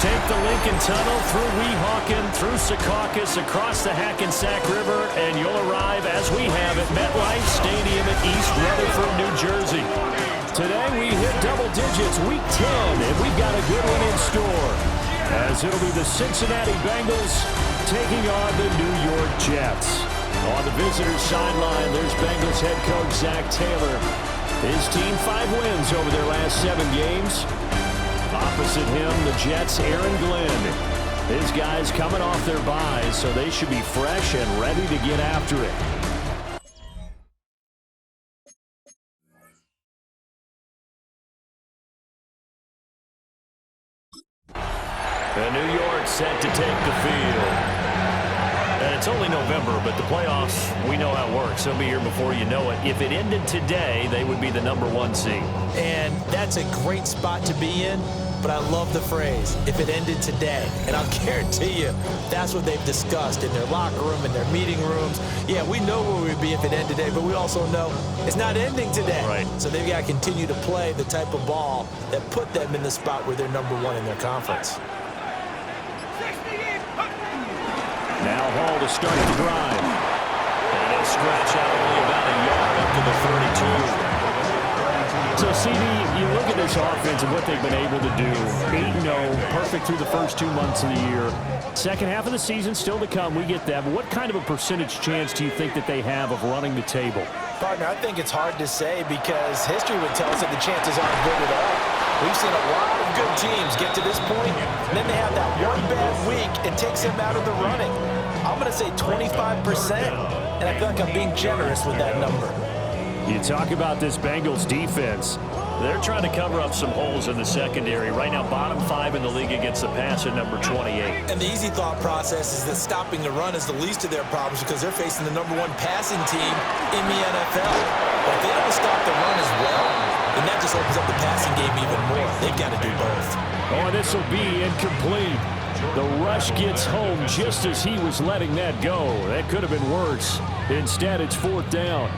Take the Lincoln Tunnel through Weehawken, through Secaucus, across the Hackensack River, and you'll arrive, as we have, at MetLife Stadium in East Rutherford, New Jersey. Today we hit double digits, Week 10, and we've got a good one in store, as it'll be the Cincinnati Bengals taking on the New York Jets. On the visitors' sideline, there's Bengals head coach Zach Taylor. His team 5 wins over their last 7 games. Opposite him, the Jets' Aaron Glenn. His guys coming off their byes, so they should be fresh and ready to get after it. And New York set to take the field. And it's only November, but the playoffs, we know how it works. They'll be here before you know it. If it ended today, they would be the #1 seed. And that's a great spot to be in, but I love the phrase, if it ended today. And I'll guarantee you, that's what they've discussed in their locker room, in their meeting rooms. Yeah, we know where we'd be if it ended today, but we also know it's not ending today. Right. So they've got to continue to play the type of ball that put them in the spot where they're #1 in their conference. Now Hall to start the drive. And he'll scratch out only about a yard up to the 32. So, CD, you look at this offense and what they've been able to do. 8-0, perfect through the first 2 months of the year. Second half of the season still to come, we get that. But what kind of a percentage chance do you think that they have of running the table? Partner, I think it's hard to say because history would tell us that the chances aren't good at all. We've seen a lot of good teams get to this point, and then they have that one bad week and takes them out of the running. I'm going to say 25%, and I feel like I'm being generous with that number. You talk about this Bengals defense. They're trying to cover up some holes in the secondary. Right now, bottom 5 in the league against the pass at #28. And the easy thought process is that stopping the run is the least of their problems because they're facing the #1 passing team in the NFL. But if they don't stop the run as well, then that just opens up the passing game even more. They've got to do both. Oh, this will be incomplete. The rush gets home just as he was letting that go. That could have been worse. Instead, it's 4th down.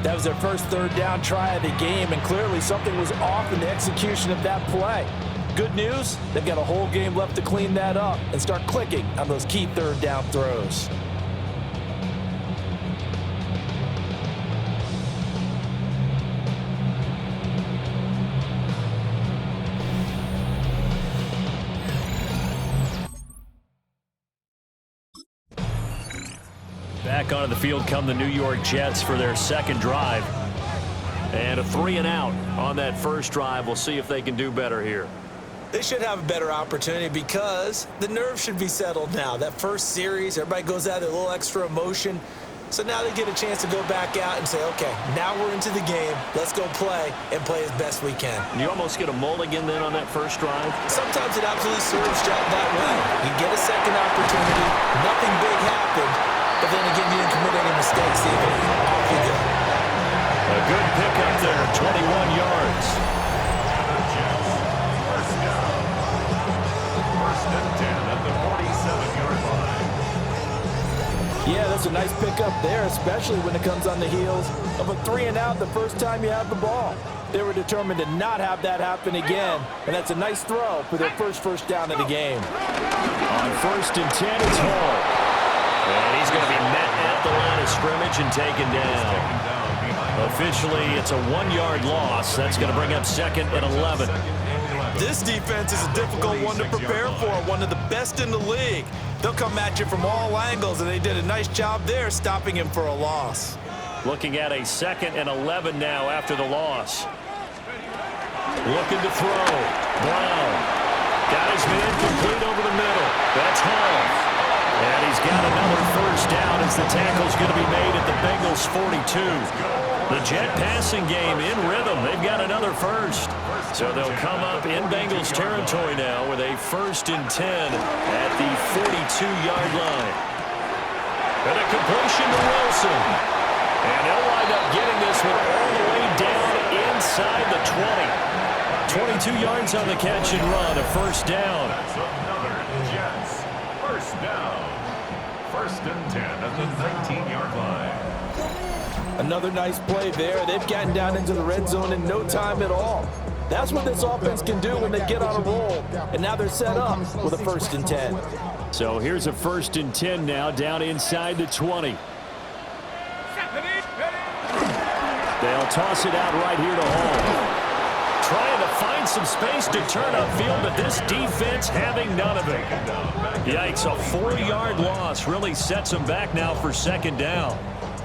That was their first 3rd down try of the game, and clearly something was off in the execution of that play. Good news, they've got a whole game left to clean that up and start clicking on those key 3rd down throws. Back onto the field come the New York Jets for their second drive. And a 3-and-out on that first drive. We'll see if they can do better here. They should have a better opportunity because the nerves should be settled now. That first series, everybody goes out with a little extra emotion. So now they get a chance to go back out and say, okay, now we're into the game. Let's go play and play as best we can. You almost get a mulligan then on that first drive? Sometimes it absolutely serves job that way. You get a second opportunity. Nothing big happened. But then again, you didn't commit any mistakes either. Off you go. A good pickup there, 21 yards. First down. First and 10 at the 47-yard line. Yeah, that's a nice pickup there, especially when it comes on the heels of a 3-and-out the first time you have the ball. They were determined to not have that happen again, and that's a nice throw for their first down of the game. On 1st and 10, it's Hall. And he's going to be met at the line of scrimmage and taken down. Officially, it's a 1-yard loss. That's going to bring up 2nd and 11. This defense is a difficult one to prepare for, one of the best in the league. They'll come at you from all angles, and they did a nice job there stopping him for a loss. Looking at a 2nd and 11 now after the loss. Looking to throw. Brown. Got his man complete over the middle. That's Hall. And he's got another first down as the tackle's going to be made at the Bengals 42. The Jet passing game in rhythm. They've got another first. So they'll come up in Bengals territory now with a 1st and 10 at the 42-yard line. And a completion to Wilson. And he'll wind up getting this one all the way down inside the 20. 22 yards on the catch and run, a first down. That's another Jets. First down. 1st and 10 at the 19-yard line. Another nice play there. They've gotten down into the red zone in no time at all. That's what this offense can do when they get on a roll. And now they're set up with a 1st and 10. So here's a 1st and 10 now, down inside the 20. They'll toss it out right here to Hall. Trying to find some space to turn upfield, but this defense having none of it. Yikes, a 4-yard loss really sets them back now for 2nd down.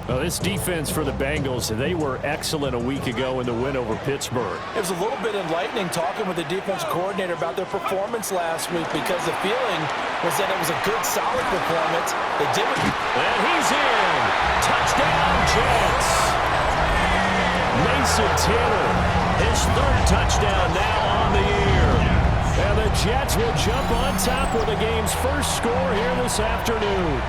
Well, this defense for the Bengals, they were excellent a week ago in the win over Pittsburgh. It was a little bit enlightening talking with the defense coordinator about their performance last week because the feeling was that it was a good, solid performance. They did it. And he's in. Touchdown, Jets. Mason Taylor, his 3rd touchdown now on the year. And the Jets will jump on top with the game's first score here this afternoon.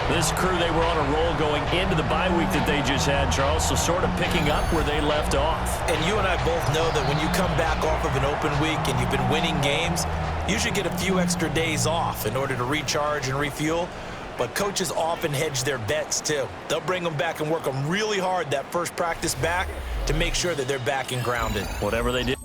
This crew, they were on a roll going into the bye week that they just had, Charles, so sort of picking up where they left off. And you and I both know that when you come back off of an open week and you've been winning games, you should get a few extra days off in order to recharge and refuel. But coaches often hedge their bets, too. They'll bring them back and work them really hard that first practice back to make sure that they're back and grounded. Whatever they did.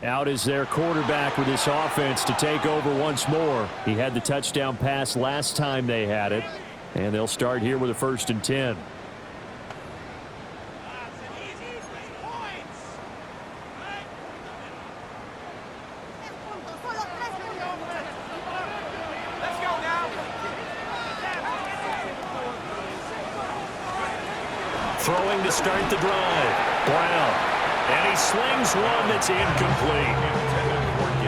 Out is their quarterback with this offense to take over once more. He had the touchdown pass last time they had it. And they'll start here with a 1st and 10. Throwing to start the drive. Brown. And he slings one that's incomplete.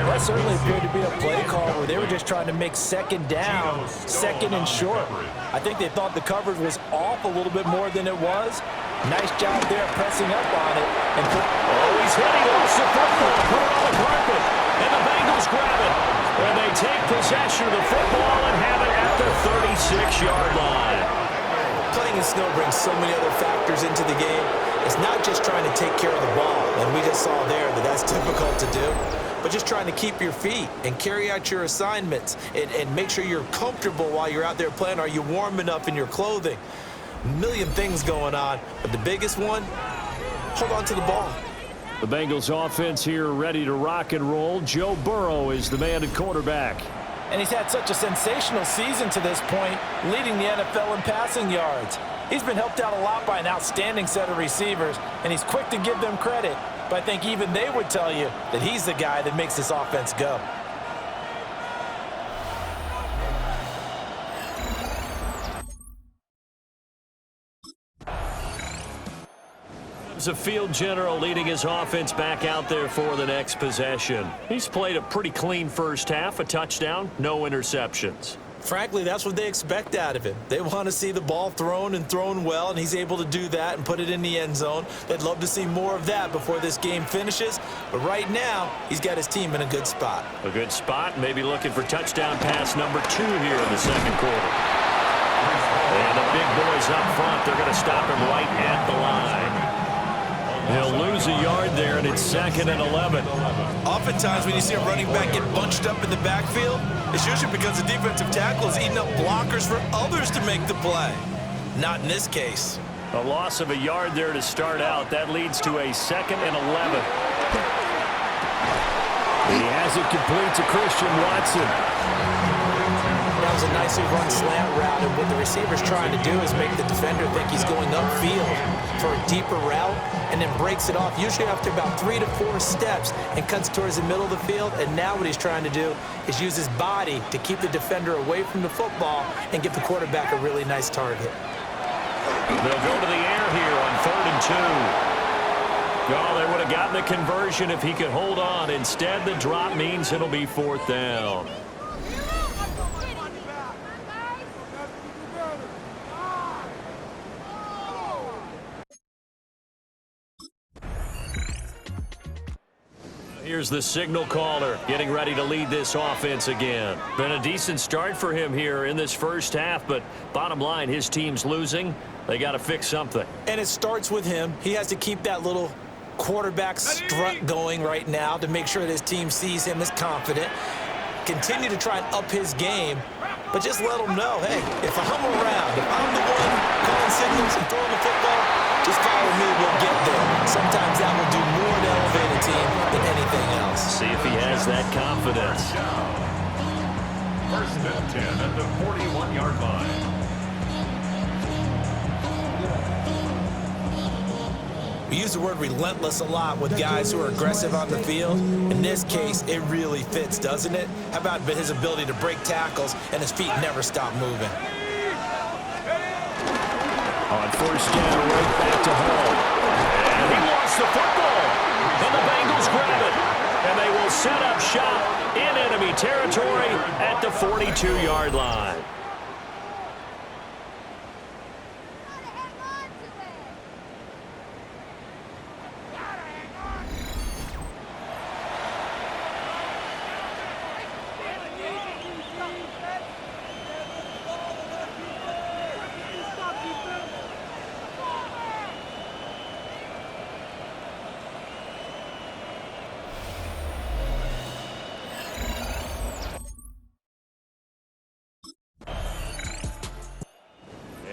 That certainly appeared to be a play call where they were just trying to make 2nd down, 2nd and short. I think they thought the coverage was off a little bit more than it was. Nice job there pressing up on it. And he's hitting off the football, put it on the carpet, and the Bengals grab it. And they take possession of the football and have it at the 36-yard line. Playing in snow brings so many other factors into the game. It's not just trying to take care of the ball, and we just saw there that that's difficult to do, but just trying to keep your feet and carry out your assignments and make sure you're comfortable while you're out there playing. Are you warm enough in your clothing? A million things going on, but the biggest one, hold on to the ball. The Bengals offense here ready to rock and roll. Joe Burrow is the man at quarterback. And he's had such a sensational season to this point, leading the NFL in passing yards. He's been helped out a lot by an outstanding set of receivers, and he's quick to give them credit. But I think even they would tell you that he's the guy that makes this offense go. A field general leading his offense back out there for the next possession. He's played a pretty clean first half, a touchdown, no interceptions. Frankly, that's what they expect out of him. They want to see the ball thrown and thrown well, and he's able to do that and put it in the end zone. They'd love to see more of that before this game finishes. But right now, he's got his team in a good spot. A good spot, maybe looking for touchdown pass number 2 here in the 2nd quarter. And the big boys up front, they're going to stop him right at the line. He'll lose a yard there, and it's 2nd and 11. Oftentimes, when you see a running back get bunched up in the backfield, it's usually because the defensive tackle is eating up blockers for others to make the play. Not in this case. A loss of a yard there to start out. That leads to a 2nd and 11. He has it complete to Christian Watson. That was a nicely run slant route, and what the receiver's trying to do is make the defender think he's going upfield for a deeper route, and then breaks it off, usually after about 3 to 4 steps, and cuts towards the middle of the field. And now what he's trying to do is use his body to keep the defender away from the football and give the quarterback a really nice target. They'll go to the air here on 3rd and 2. Oh, they would have gotten the conversion if he could hold on. Instead, the drop means it'll be 4th down. Here's the signal caller getting ready to lead this offense again. Been a decent start for him here in this first half, but bottom line, his team's losing. They got to fix something. And it starts with him. He has to keep that little quarterback strut going right now to make sure that his team sees him as confident. Continue to try and up his game, but just let him know, hey, if I'm around, if I'm the one calling signals and throwing the football, just follow me, we'll get there. Sometimes that will do more to elevate a team than anything else. See if he has that confidence. First and 10 at the 41-yard line. We use the word relentless a lot with guys who are aggressive on the field. In this case, it really fits, doesn't it? How about his ability to break tackles and his feet never stop moving? On first down, right back to Hall. And he lost the football. And the Bengals grab it. And they will set up shop in enemy territory at the 42-yard line.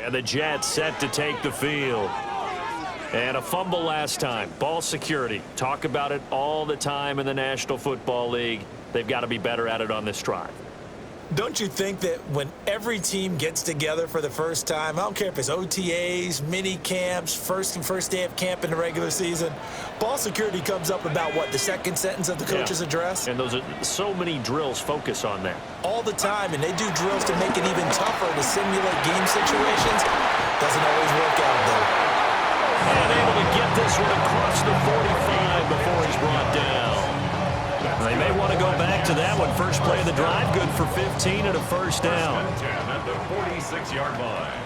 And the Jets set to take the field. And a fumble last time. Ball security. Talk about it all the time in the National Football League. They've got to be better at it on this drive. Don't you think that when every team gets together for the first time, I don't care if it's OTAs, mini camps, first day of camp in the regular season, ball security comes up about what, the second sentence of the coach's address? And those are so many drills focus on that. All the time, and they do drills to make it even tougher to simulate game situations. Doesn't always work out, though. And able to get this one across the 45 before he's brought down. They may want to go back to that one. First play of the drive, good for 15 and a first down. First and 10 at the 46-yard line.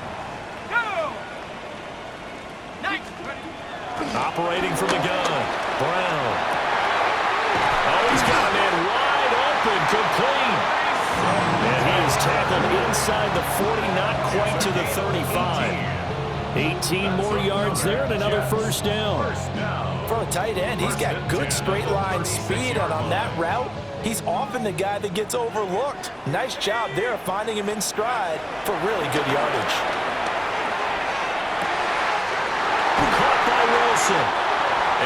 Operating from the gun, Brown. Oh, he's got a man wide open, complete. And he is tackled inside the 40, not quite to the 35. 18 more yards there and another first down. For a tight end, he's got good straight line speed, and on that route, he's often the guy that gets overlooked. Nice job there of finding him in stride for really good yardage. Caught by Wilson.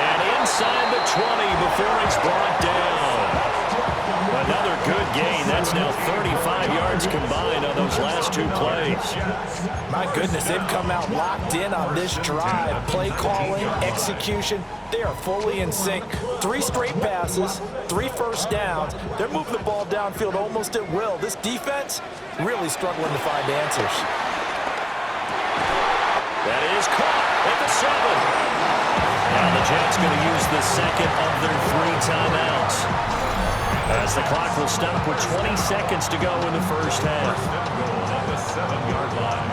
And inside the 20 before he's brought down. Another good gain. That's now 35 yards combined on those last two plays. My goodness, they've come out locked in on this drive. Play calling, execution, they are fully in sync. 3 straight passes, 3 first downs. They're moving the ball downfield almost at will. This defense really struggling to find answers. That is caught at the 7. Now the Jets going to use the second of their 3 timeouts. As the clock will stop with 20 seconds to go in the first half. First and goal at the 7-yard line.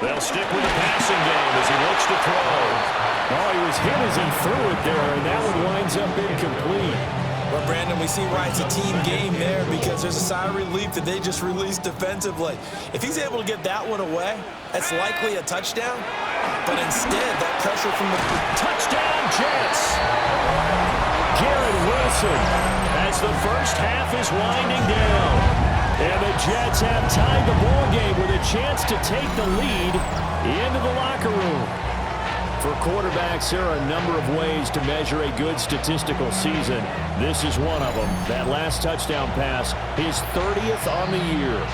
They'll stick with the passing game as he looks to throw. Oh, he was hit as he threw it there, and that one winds up incomplete. Well, Brandon, we see why it's a team game there, because there's a sigh of relief that they just released defensively. If he's able to get that one away, that's likely a touchdown. But instead, that pressure from the touchdown Jets. Garrett Wilson as the first half is winding down. And the Jets have tied the ball game with a chance to take the lead into the locker room. For quarterbacks, there are a number of ways to measure a good statistical season. This is one of them. That last touchdown pass, his 30th on the year.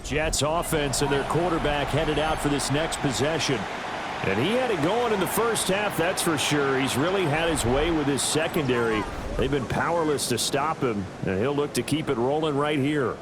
Jets offense and their quarterback headed out for this next possession. And he had it going in the first half, that's for sure. He's really had his way with his secondary. They've been powerless to stop him, and he'll look to keep it rolling right here.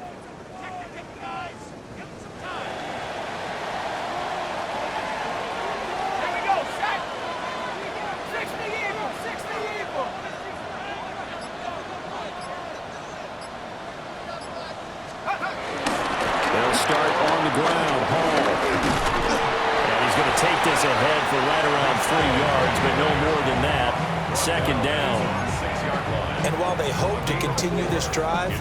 ahead for right around 3 yards, but no more than that. Second down. And while they hope to continue this drive,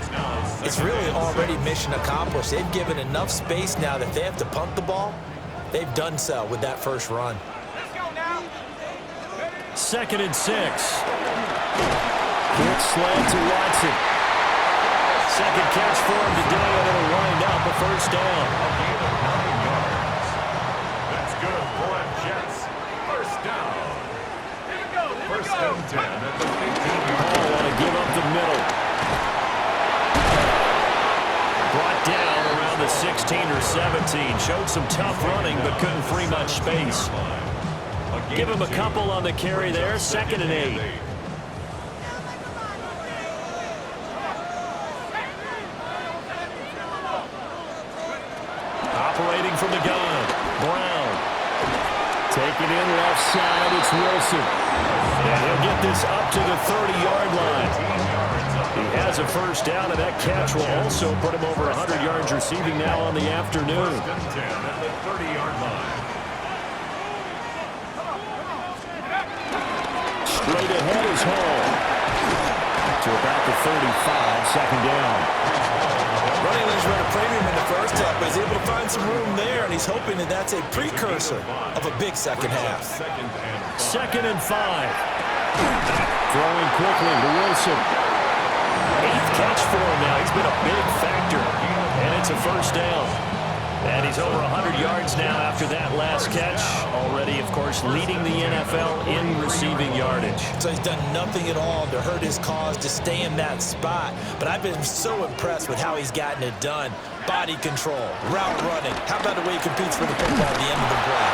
it's really already mission accomplished. They've given enough space now that they have to punt the ball. They've done so with that first run. 2nd and 6. Quick slant to Watson. Second catch for him today, and it'll wind up a first down. That's good for the Jets. First down. First and 10 at the 15-yard line. Want to give up the middle. Brought down around the 16 or 17. Showed some tough running, but couldn't free much space. Give him a couple on the carry there. 2nd and 8. Operating from the gun. Brown. Take it in left side. It's Wilson. And he'll get this up to the 30-yard line. He has a first down, and that catch will also put him over 100 yards receiving now on the afternoon. First and 10 at the 30-yard line. Straight ahead is Hall. To about the 35, second down. Running lanes run a premium in the first half, but he's able to find some room there, and he's hoping that that's a precursor of a big second half. 2nd and 5. Throwing quickly to Wilson. 8th catch for him now. He's been a big factor, and it's a first down. And he's over 100 yards now after that last catch. Already, of course, leading the NFL in receiving yardage. So he's done nothing at all to hurt his cause to stay in that spot. But I've been so impressed with how he's gotten it done. Body control, route running. How about the way he competes for the football at the end of the play?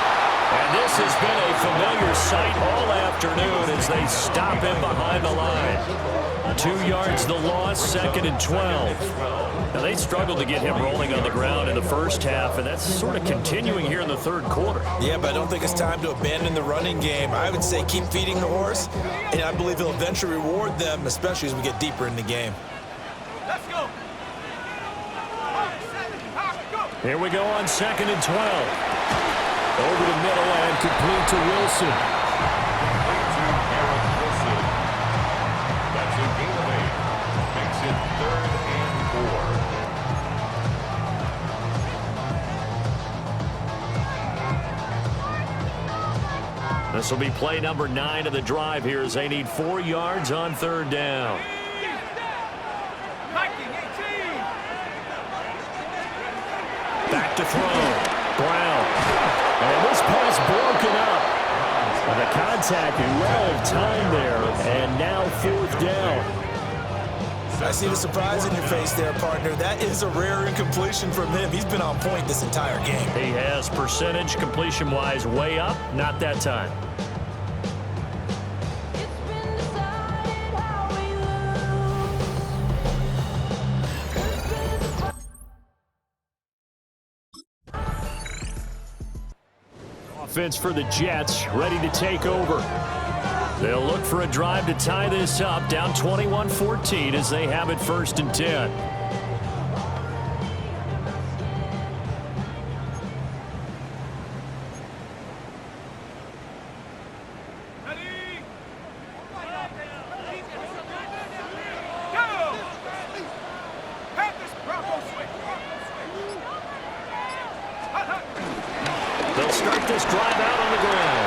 And this has been a familiar sight all afternoon as they stop him behind the line. 2 yards the loss, 2nd and 12. Now, they struggled to get him rolling on the ground in the first half, and that's sort of continuing here in the third quarter. Yeah, but I don't think it's time to abandon the running game. I would say keep feeding the horse, and I believe he'll eventually reward them, especially as we get deeper in the game. Let's go. Here we go on 2nd and 12. Over the middle and complete to Wilson. That's a gain of 8. Makes it 3rd and 4. This will be play number 9 of the drive here as they need 4 yards on 3rd down. Back to throw. Brown. And this pass broken up. And the contact and well timed there. And now 4th down. I see the surprise in your face there, partner. That is a rare incompletion from him. He's been on point this entire game. He has percentage completion-wise way up. Not that time. Offense for the Jets, ready to take over. They'll look for a drive to tie this up, down 21-14 as they have it 1st and 10. They'll start this drive out on the ground.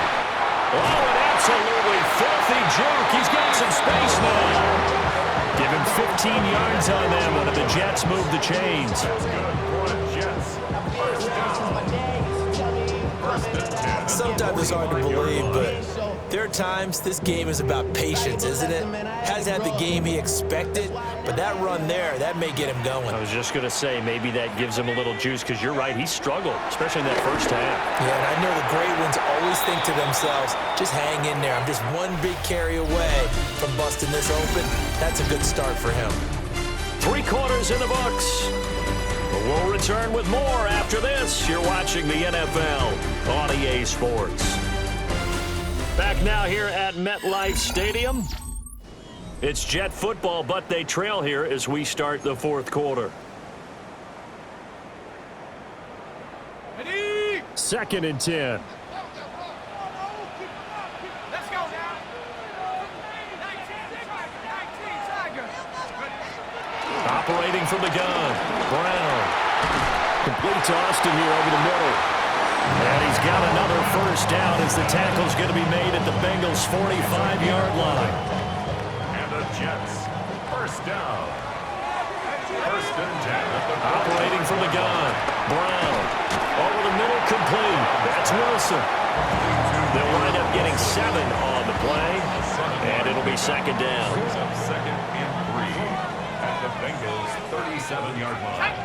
Oh, an absolutely filthy juke. He's got some space now. Give him 15 yards on that one, and the Jets move the chains. Sometimes it's hard to believe, but there are times this game is about patience, isn't it? Hasn't had the game he expected, but that run there, that may get him going. I was just going to say, maybe that gives him a little juice, because you're right, he struggled, especially in that first half. Yeah, and I know the great ones always think to themselves, just hang in there. I'm just one big carry away from busting this open. That's a good start for him. 3 quarters in the books. But we'll return with more after this. You're watching the NFL on EA Sports. Back now here at MetLife Stadium. It's Jet football, but they trail here as we start the 4th quarter. 2nd and 10. from the gun. Brown. Complete to Austin here over the middle. And he's got another first down as the tackle's going to be made at the Bengals' 45-yard line. And the Jets, first down. First and 10. Operating from the gun. Brown. Over the middle, complete. That's Wilson. They'll wind up getting 7 on the play. And it'll be second down. Second and 3 at the Bengals' 37-yard line.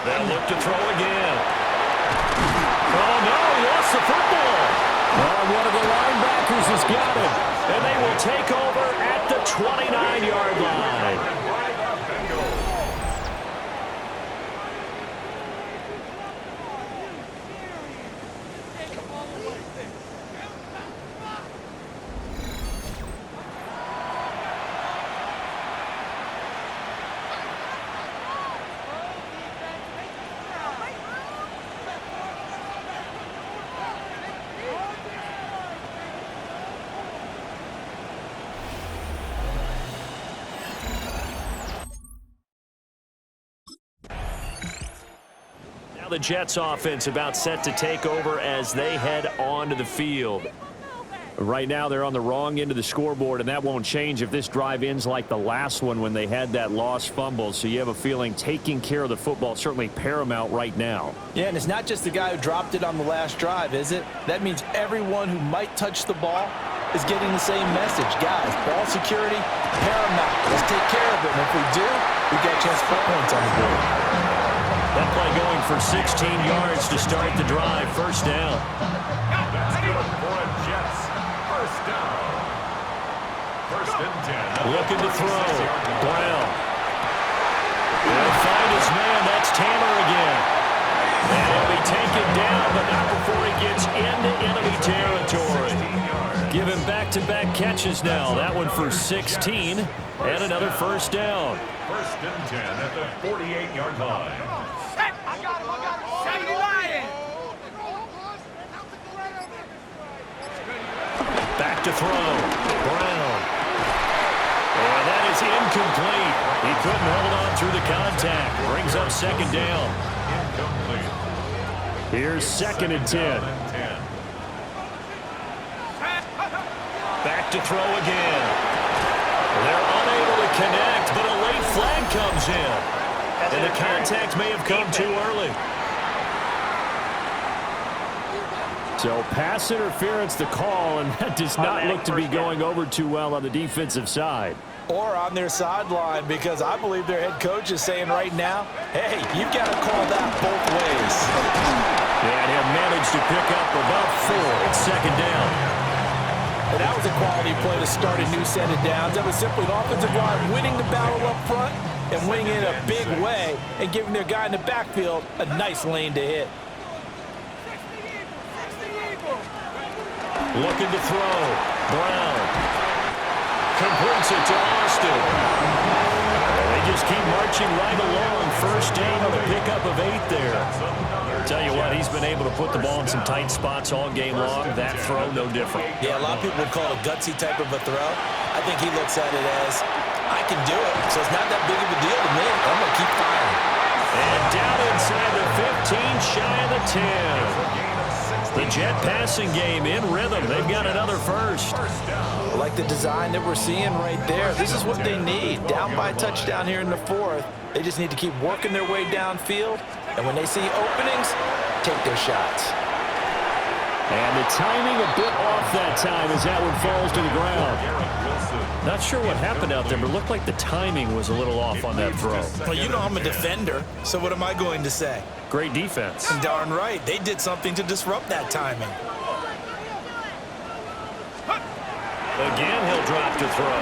They'll look to throw again. Oh, no, he lost the football. Oh, one of the linebackers has got it. And they will take over at the 29-yard line. The Jets offense about set to take over as they head onto the field. Right now they're on the wrong end of the scoreboard, and that won't change if this drive ends like the last one when they had that lost fumble. So you have a feeling taking care of the football certainly paramount right now. Yeah, and it's not just the guy who dropped it on the last drive, is it? That means everyone who might touch the ball is getting the same message. Guys, ball security, paramount. Let's take care of it, and if we do, we got a chance to put points on the board. That play going for 16 yards to start the drive. First down. That's good for a Jets. First down. First and 10. Looking to throw. Brown. He'll find his man. That's Tanner again. And he'll be taken down, but not before he gets into enemy territory. Give him back-to-back catches now. That one for 16 and another first down. First and 10 at the 48-yard line. Back to throw. Brown. And that is incomplete. He couldn't hold on through the contact. Brings up second down. Incomplete. Here's second and 10. Back to throw again. They're unable to connect, but a late flag comes in. And the contact may have come too early. So pass interference the call, and that does not look to be going over too well on the defensive side. Or on their sideline, because I believe their head coach is saying right now, hey, you've got to call that both ways. And he'll manage to pick up about 4. It's second down. And that was a quality play to start a new set of downs. That was simply an offensive line winning the battle up front and winning it in a big way and giving their guy in the backfield a nice lane to hit. Looking to throw. Brown. Completes it to Austin. They just keep marching right along. First down on the pickup of 8 there. Tell you what, he's been able to put the ball in some tight spots all game long. That throw, no different. Yeah, a lot of people would call it a gutsy type of a throw. I think he looks at it as, I can do it, so it's not that big of a deal to me. I'm going to keep firing. And down inside the 15, shy of the 10. The Jet passing game in rhythm. They've got another first. I like the design that we're seeing right there. This is what they need. Down by a touchdown here in the 4th. They just need to keep working their way downfield. And when they see openings, take their shots. And the timing a bit off that time as that one falls to the ground. Not sure what happened out there, but it looked like the timing was a little off on that throw. Well, you know I'm a defender, so what am I going to say? Great defense. Darn right. They did something to disrupt that timing. Again, he'll drop to throw.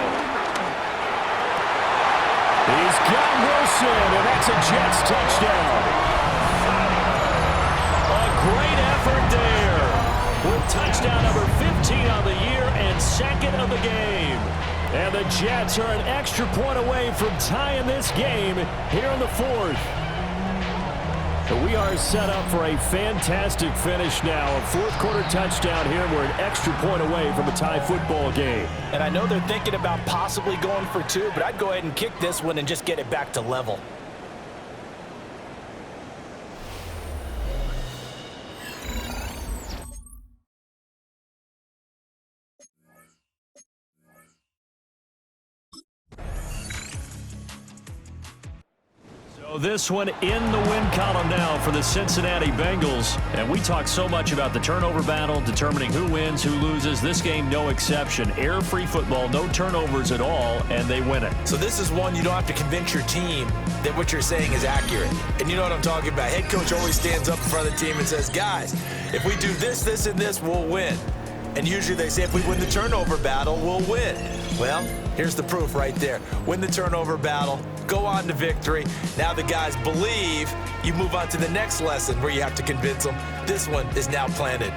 He's got Wilson, and that's a Jets touchdown. A great effort there. With touchdown number 15 on the year and second of the game. And the Jets are an extra point away from tying this game here in the 4th. We are set up for a fantastic finish now. A fourth-quarter touchdown here. We're an extra point away from a tie football game. And I know they're thinking about possibly going for two, but I'd go ahead and kick this one and just get it back to level. This one in the win column now for the Cincinnati Bengals. And we talk so much about the turnover battle, determining who wins, who loses. This game, no exception. Error-free football, no turnovers at all, and they win it. So this is one you don't have to convince your team that what you're saying is accurate. And you know what I'm talking about. Head coach always stands up in front of the team and says, guys, if we do this, this, and this, we'll win. And usually they say if we win the turnover battle, we'll win. Well, here's the proof right there. Win the turnover battle, go on to victory. Now the guys believe. You move on to the next lesson where you have to convince them. This one is now planted.